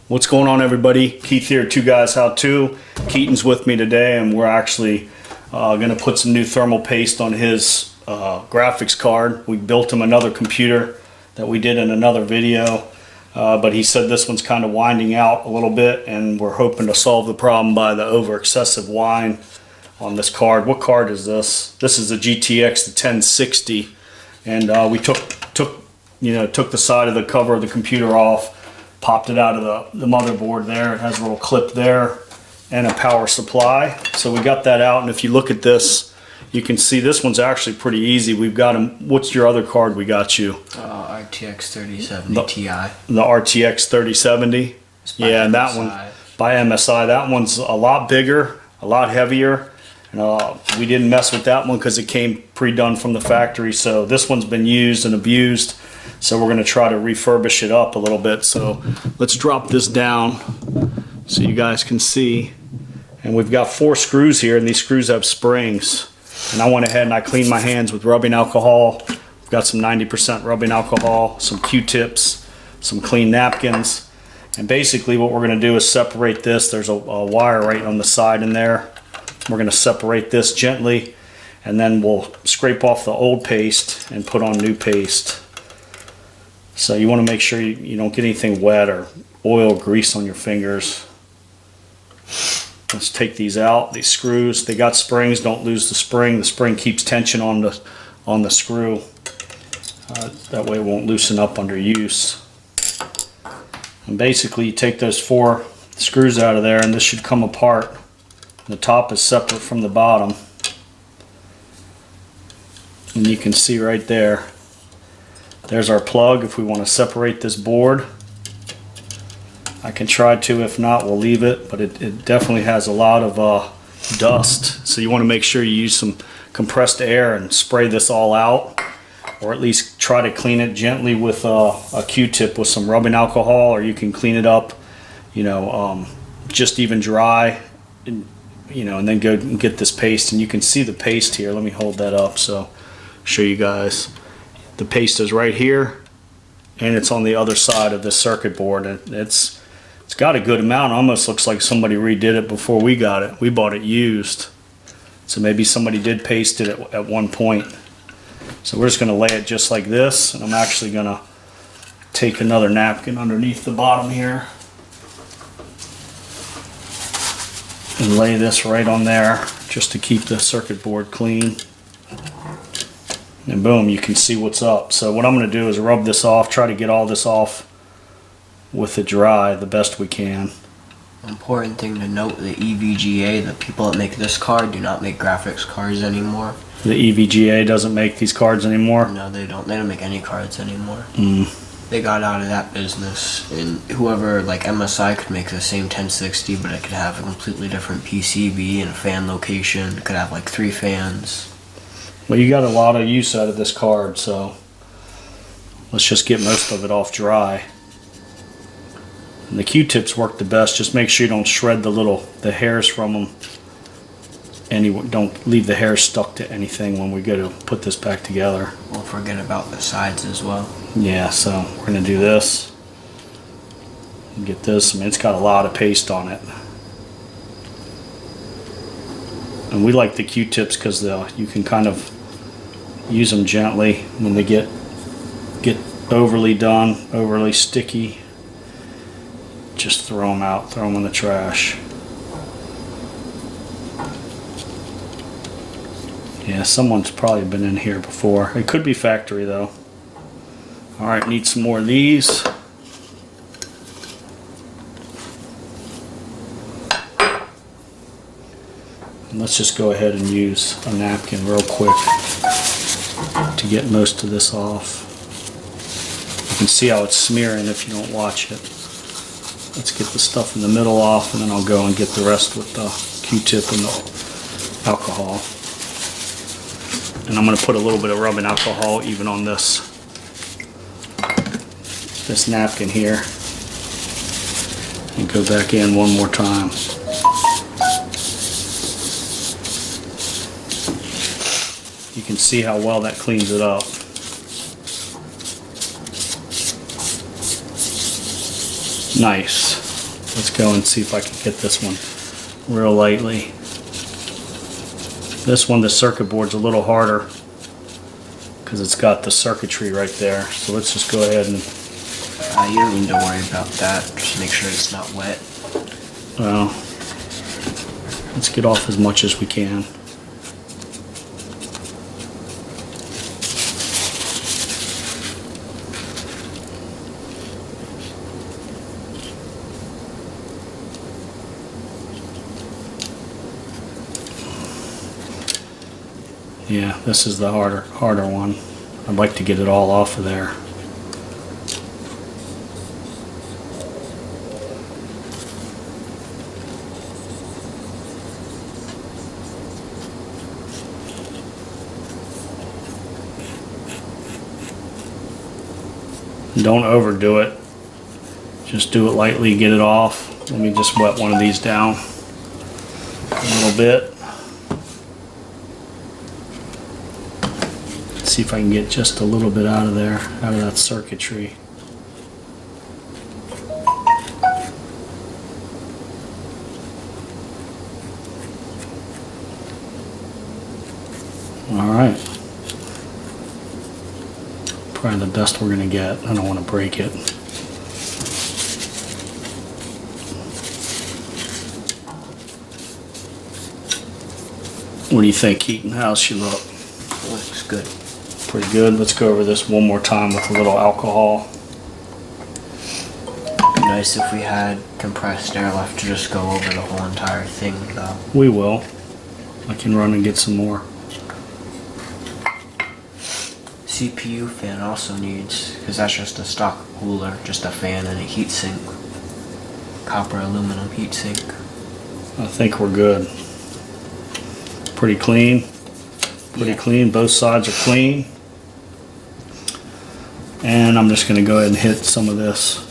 What's going on, everybody? Keith here, Two Guys How To. Keaton's with me today, and we're actually going to put some new Thermo-Paste on his graphics card. We built him another computer that we did in another video, but he said this one's kind of winding out a little bit, and we're hoping to solve the problem by the over excessive wind on this card. What card is this? This is a GTX, the 1060, and we took the side of the cover of the computer off, popped it out of the motherboard there. It has a little clip there and a power supply. So we got that out, and if you look at this, you can see this one's actually pretty easy. We've got him. What's your other card we got you? RTX 3070 Ti. The RTX 3070. Yeah, and that one by MSI. That one's a lot bigger, a lot heavier. And we didn't mess with that one because it came pre-done from the factory. So this one's been used and abused. So we're going to try to refurbish it up a little bit. So let's drop this down so you guys can see. And we've got 4 screws here, and these screws have springs. And I went ahead and I cleaned my hands with rubbing alcohol. We've got some 90% rubbing alcohol, some Q-tips, some clean napkins. And basically what we're going to do is separate this. There's a wire right on the side in there. We're going to separate this gently, and then we'll scrape off the old paste and put on new paste. So you want to make sure you don't get anything wet or oil or grease on your fingers. Let's take these out, these screws. They got springs. Don't lose the spring. The spring keeps tension on the screw. That way it won't loosen up under use. And basically you take those 4 screws out of there, and this should come apart. The top is separate from the bottom. And you can see right there, there's our plug if we want to separate this board. I can try to, if not we'll leave it, but it definitely has a lot of dust. So you want to make sure you use some compressed air and spray this all out, or at least try to clean it gently with a Q-tip with some rubbing alcohol, or you can clean it up, just even dry, and then go and get this paste. And you can see the paste here. Let me hold that up so show you guys. The paste is right here, and it's on the other side of the circuit board, and it's got a good amount. It almost looks like somebody redid it before we got it. We bought it used, so maybe somebody did paste it at one point. So we're just going to lay it just like this, and I'm actually going to take another napkin underneath the bottom here and lay this right on there just to keep the circuit board clean. And boom, you can see what's up. So what I'm going to do is rub this off, try to get all this off with it dry the best we can. Important thing to note, the EVGA, the people that make this card do not make graphics cards anymore. The EVGA doesn't make these cards anymore? No, they don't. They don't make any cards anymore. Mm. They got out of that business, and whoever, like MSI, could make the same 1060, but it could have a completely different PCB and a fan location. It could have like 3 fans. Well, you got a lot of use out of this card, so let's just get most of it off dry. And the Q-tips work the best. Just make sure you don't shred the hairs from them. And don't leave the hairs stuck to anything when we go to put this back together. Don't forget about the sides as well. Yeah, so we're going to do this. Get this. I mean, it's got a lot of paste on it. And we like the Q-tips because you can kind of use them gently when they get overly done, overly sticky. Just throw them out, throw them in the trash. Yeah, someone's probably been in here before. It could be factory though. Alright, need some more of these. And let's just go ahead and use a napkin real quick to get most of this off. You can see how it's smearing if you don't watch it. Let's get the stuff in the middle off, and then I'll go and get the rest with the Q-tip and the alcohol. And I'm going to put a little bit of rubbing alcohol even on this napkin here, and go back in one more time. You can see how well that cleans it up. Nice. Let's go and see if I can get this one real lightly. This one, the circuit board's a little harder because it's got the circuitry right there. So let's just go ahead and... You don't need to worry about that. Just make sure it's not wet. Well, let's get off as much as we can. Yeah, this is the harder one. I'd like to get it all off of there. Don't overdo it. Just do it lightly, get it off. Let me just wet one of these down a little bit. See if I can get just a little bit out of there, out of that circuitry. All right. Probably the best we're gonna get. I don't want to break it. What do you think, Keaton? How's she look? Looks good. Pretty good. Let's go over this one more time with a little alcohol. Be nice if we had compressed air left to just go over the whole entire thing, though. We will. I can run and get some more. CPU fan also needs, because that's just a stock cooler, just a fan and a heat sink. Copper aluminum heat sink. I think we're good. Pretty clean. Pretty clean. Both sides are clean. And I'm just going to go ahead and hit some of this.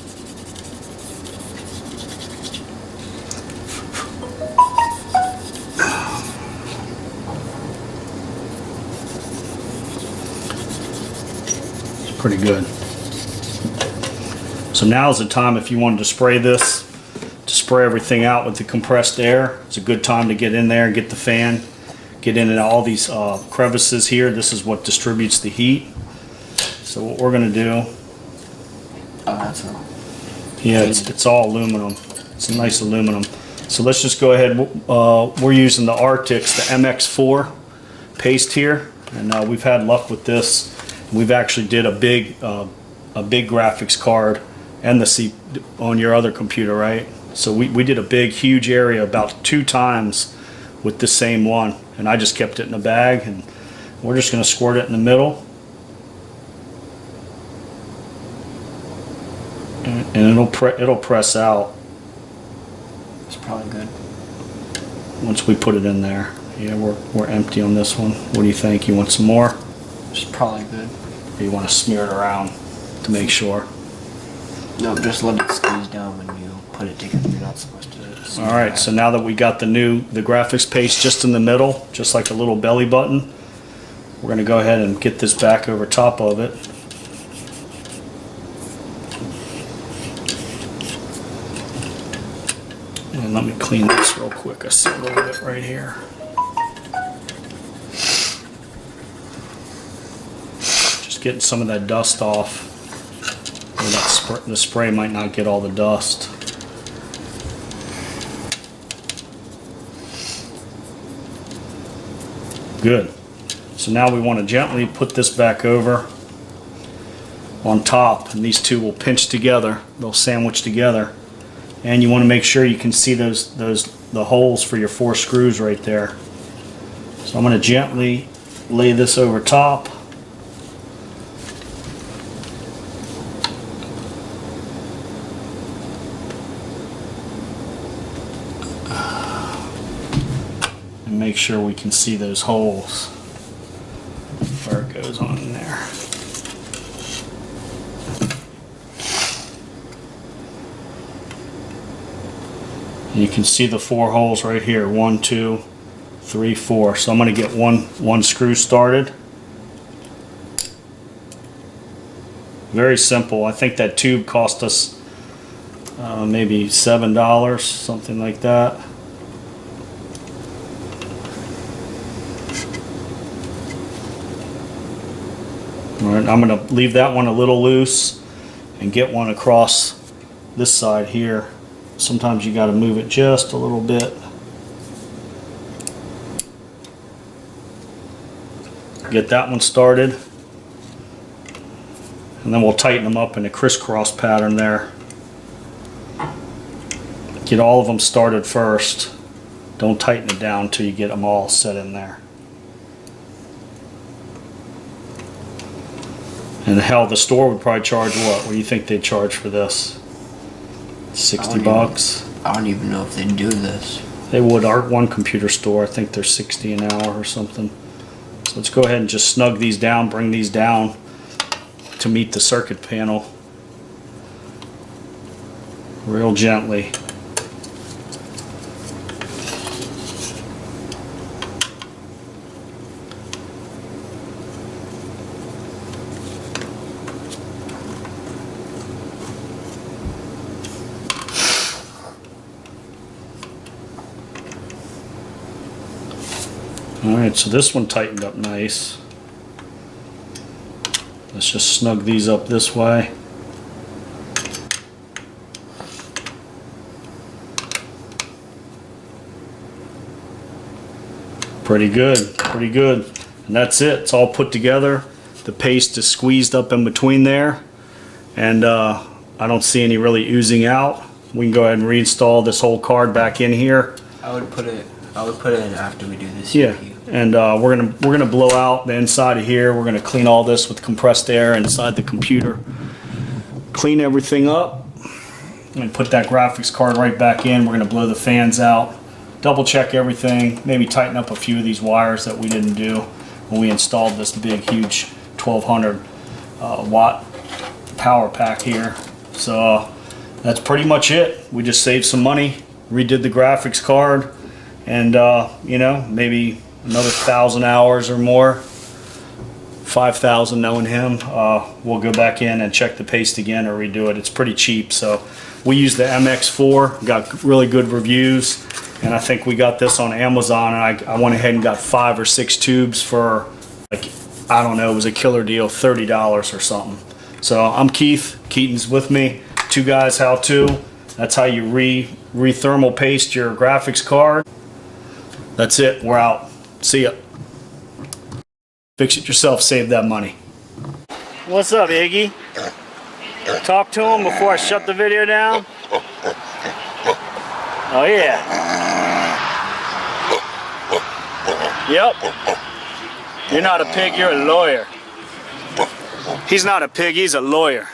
It's pretty good. So now is the time, if you wanted to spray this, to spray everything out with the compressed air. It's a good time to get in there and get the fan. Get in all these crevices here. This is what distributes the heat. So what we're going to do... Oh, that's all. Yeah, it's all aluminum. It's a nice aluminum. So let's just go ahead. We're using the Arctics, the MX4 paste here, and we've had luck with this. We've actually did a big graphics card and the C on your other computer, right? So we did a big, huge area about 2 times with the same one, and I just kept it in a bag, and we're just going to squirt it in the middle. And it'll press out. It's probably good. Once we put it in there. Yeah, we're empty on this one. What do you think? You want some more? It's probably good. Or you want to smear it around to make sure? No, just let it squeeze down when you put it together. You're not supposed to. All right. So now that we got the graphics paste just in the middle, just like a little belly button, we're going to go ahead and get this back over top of it. And let me clean this real quick. I see a little bit right here. Just getting some of that dust off. Or the spray might not get all the dust. Good. So now we want to gently put this back over on top, and these two will pinch together. They'll sandwich together. And you want to make sure you can see the holes for your 4 screws right there. So I'm going to gently lay this over top. And make sure we can see those holes where it goes on in there. And you can see the 4 holes right here. 1, 2, 3, 4. So I'm going to get one screw started. Very simple. I think that tube cost us maybe $7, something like that. All right, I'm going to leave that one a little loose and get one across this side here. Sometimes you got to move it just a little bit. Get that one started. And then we'll tighten them up in a crisscross pattern there. Get all of them started first. Don't tighten it down until you get them all set in there. And hell, the store would probably charge what? What do you think they'd charge for this? 60 bucks? I don't even know if they do this. They would. Our one computer store, I think they're 60 an hour or something. So let's go ahead and just snug these down, bring these down to meet the circuit panel real gently. Alright, so this one tightened up nice. Let's just snug these up this way. Pretty good, pretty good. And that's it, it's all put together. The paste is squeezed up in between there. And I don't see any really oozing out. We can go ahead and reinstall this whole card back in here. I would put it in after we do this. Yeah, and we're gonna blow out the inside of here. We're gonna clean all this with compressed air inside the computer. Clean everything up and put that graphics card right back in. We're gonna blow the fans out. Double check everything. Maybe tighten up a few of these wires that we didn't do when we installed this big, huge 1200 watt power pack here. So that's pretty much it. We just saved some money, redid the graphics card, and you know, maybe another 1,000 hours or more, 5,000 knowing him. We'll go back in and check the paste again or redo it. It's pretty cheap. So we use the MX4, got really good reviews, and I think we got this on Amazon, and I went ahead and got 5 or 6 tubes for, like, I don't know, it was a killer deal, $30 or something. So I'm Keith, Keaton's with me, two guys, How2. That's how you Thermo-Paste your graphics card. That's it, we're out. See ya. Fix it yourself, save that money. What's up, Iggy? Talk to him before I shut the video down. Oh yeah. Yep. You're not a pig, you're a lawyer. He's not a pig, he's a lawyer.